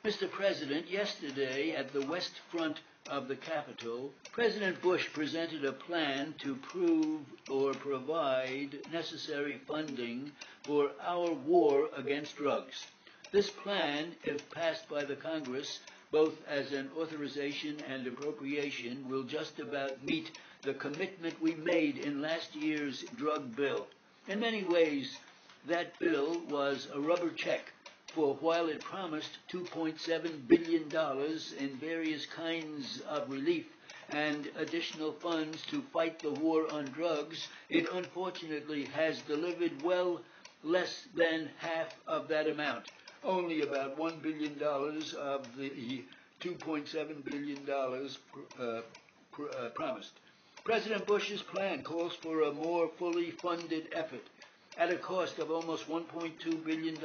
Mr. President, yesterday at the west front of the Capitol, President Bush presented a plan to provide necessary funding for our war against drugs. This plan, if passed by the Congress, both as an authorization and appropriation, will just about meet the commitment we made in last year's drug bill. In many ways, that bill was a rubber check for while it promised $2.7 billion in various kinds of relief and additional funds to fight the war on drugs, it unfortunately has delivered well less than half of that amount, only about $1 billion of the $2.7 billion promised. President Bush's plan calls for a more fully funded effort at a cost of almost $1.2 billion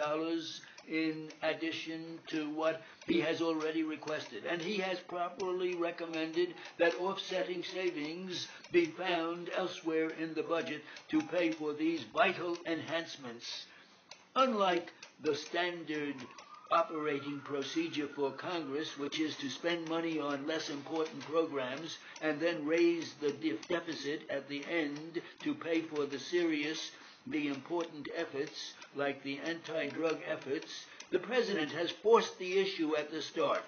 in addition to what he has already requested. And he has properly recommended that offsetting savings be found elsewhere in the budget to pay for these vital enhancements. Unlike the standard operating procedure for Congress, which is to spend money on less important programs and then raise the deficit at the end to pay for the important efforts like the anti-drug efforts, the President has forced the issue at the start,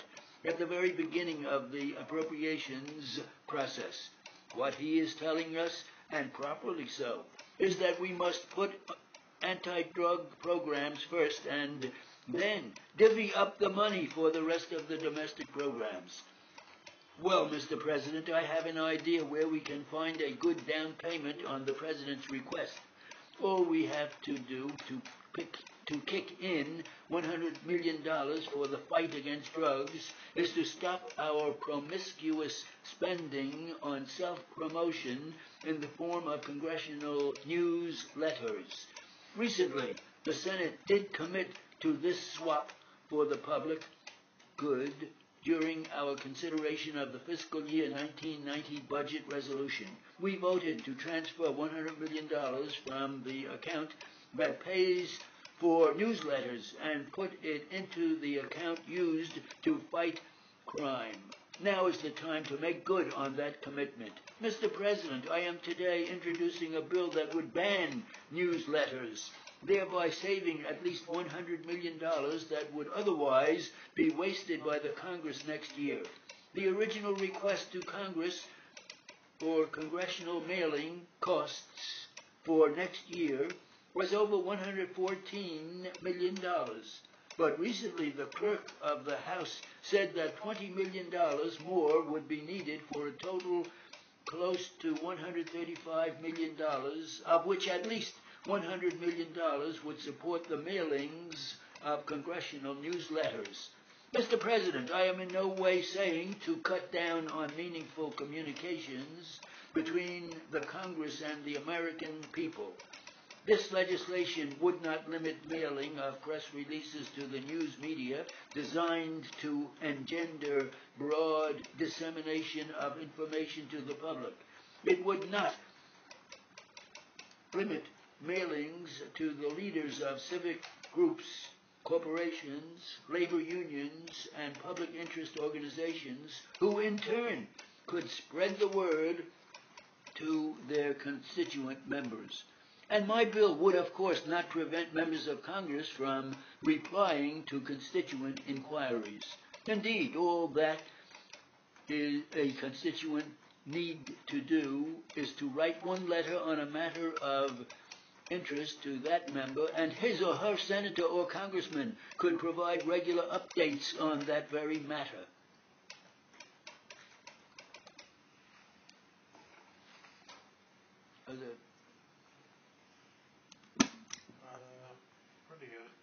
at the very beginning of the appropriations process. What he is telling us, and properly so, is that we must put anti-drug programs first and then divvy up the money for the rest of the domestic programs. Well, Mr. President, I have an idea where we can find a good down payment on the President's request. All we have to do to kick in $100 million for the fight against drugs is to stop our promiscuous spending on self-promotion in the form of congressional newsletters. Recently, the Senate did commit to this swap for the public good during our consideration of the fiscal year 1990 budget resolution. We voted to transfer $100 million from the account that pays for newsletters and put it into the account used to fight crime. Now is the time to make good on that commitment. Mr. President, I am today introducing a bill that would ban newsletters, thereby saving at least $100 million that would otherwise be wasted by the Congress next year. The original request to Congress for congressional mailing costs for next year was over $114 million. But recently the clerk of the House said that $20 million more would be needed for a total close to $135 million, of which at least $100 million would support the mailings of congressional newsletters. Mr. President, I am in no way saying to cut down on meaningful communications between the Congress and the American people. This legislation would not limit mailing of press releases to the news media designed to engender broad dissemination of information to the public. It would not limit mailings to the leaders of civic groups, corporations, labor unions, and public interest organizations who in turn could spread the word to their constituent members. And my bill would, of course, not prevent members of Congress from replying to constituent inquiries. Indeed, all that a constituent need to do is to write one letter on a matter of interest to that member, and his or her senator or congressman could provide regular updates on that very matter. Pretty good.